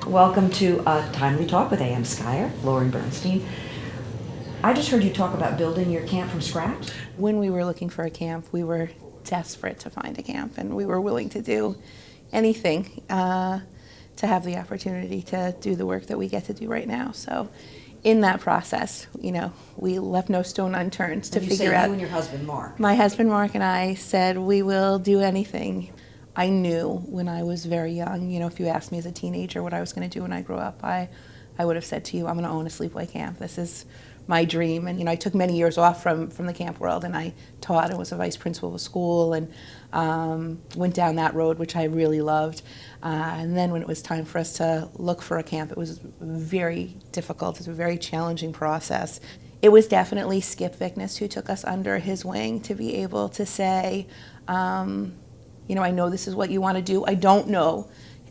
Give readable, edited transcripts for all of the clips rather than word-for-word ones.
Welcome to Timely Talk with A.M. Skyer, Lauren Bernstein. I just heard you talk about building your camp from scratch. When we were looking for a camp, we were desperate to find a camp, and we were willing to do anything to have the opportunity to do the work that we get to do right now. So in that process, we left no stone unturned to figure out. You and your husband, Mark. My husband, Mark, and I said we will do anything. I knew when I was very young, if you asked me as a teenager what I was going to do when I grew up, I would have said to you, I'm going to own a sleepaway camp. This is my dream. And I took many years off from the camp world, and I taught and was a vice principal of a school, and went down that road, which I really loved. And then when it was time for us to look for a camp, it was very difficult. It was a very challenging process. It was definitely Skip Vicness who took us under his wing to be able to say, I know this is what you want to do. I don't know.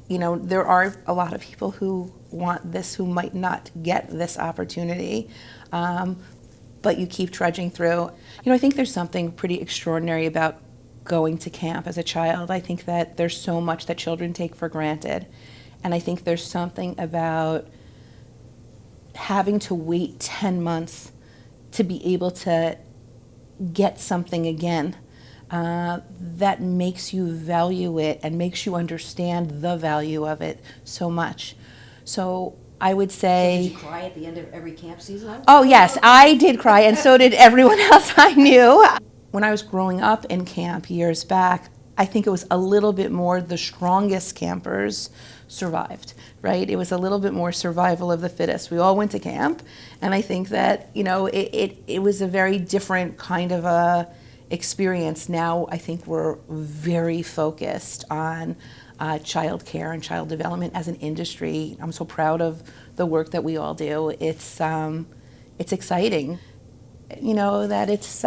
There are a lot of people who want this who might not get this opportunity, but you keep trudging through. I think there's something pretty extraordinary about going to camp as a child. I think that there's so much that children take for granted, and I think there's something about having to wait 10 months to be able to get something again. That makes you value it and makes you understand the value of it so much. So I would say... So did you cry at the end of every camp season? Oh yes, I did cry, and so did everyone else I knew. When I was growing up in camp years back, I think it was a little bit more the strongest campers survived, right? It was a little bit more survival of the fittest. We all went to camp, and I think that, it was a very different kind of a experience. Now I think we're very focused on child care and child development as an industry. I'm so proud of the work that we all do. It's exciting, that it's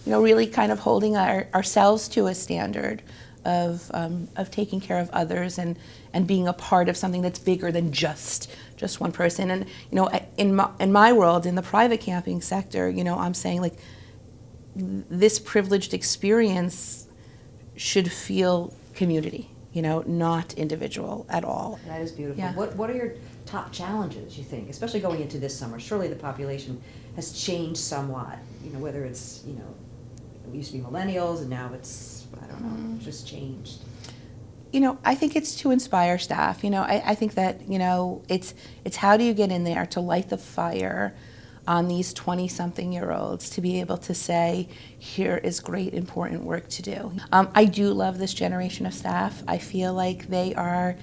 really kind of holding ourselves to a standard of taking care of others and being a part of something that's bigger than just one person. And in my world, in the private camping sector, I'm saying this privileged experience should feel community, not individual at all. That is beautiful. Yeah. What are your top challenges, you think, especially going into this summer? Surely the population has changed somewhat, whether it's, it used to be millennials and now it's, I don't know, just changed. I think it's to inspire staff. I think that, it's how do you get in there to light the fire on these 20-something-year-olds to be able to say, here is great, important work to do. I do love this generation of staff. I feel like they are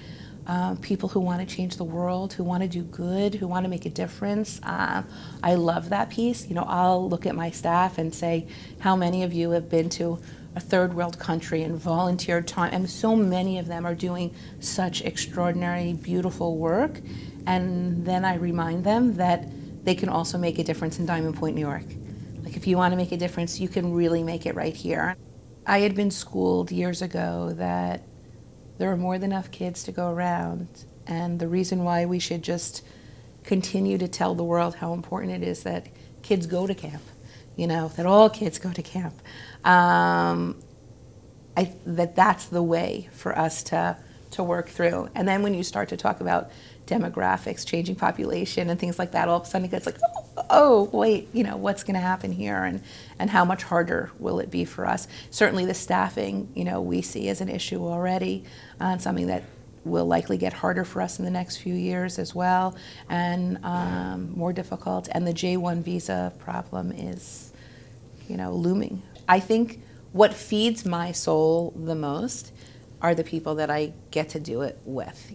people who want to change the world, who want to do good, who want to make a difference. I love that piece. I'll look at my staff and say, how many of you have been to a third world country and volunteered time? And so many of them are doing such extraordinary, beautiful work. And then I remind them that they can also make a difference in Diamond Point, New York. If you want to make a difference, you can really make it right here. I had been schooled years ago that there are more than enough kids to go around, and the reason why we should just continue to tell the world how important it is that kids go to camp, that all kids go to camp. That's the way for us to work through. And then when you start to talk about demographics, changing population and things like that, all of a sudden it gets like, oh wait, what's going to happen here, and how much harder will it be for us? Certainly the staffing, we see as an issue already, and something that will likely get harder for us in the next few years as well, and more difficult. And the J-1 visa problem is, looming. I think what feeds my soul the most are the people that I get to do it with.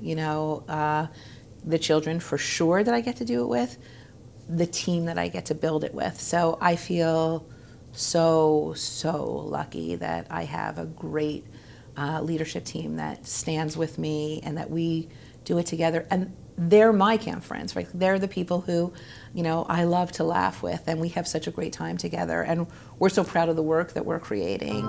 The children for sure that I get to do it with, the team that I get to build it with. So I feel so lucky that I have a great leadership team that stands with me and that we do it together. And they're my camp friends, right? They're the people who, I love to laugh with, and we have such a great time together. And we're so proud of the work that we're creating.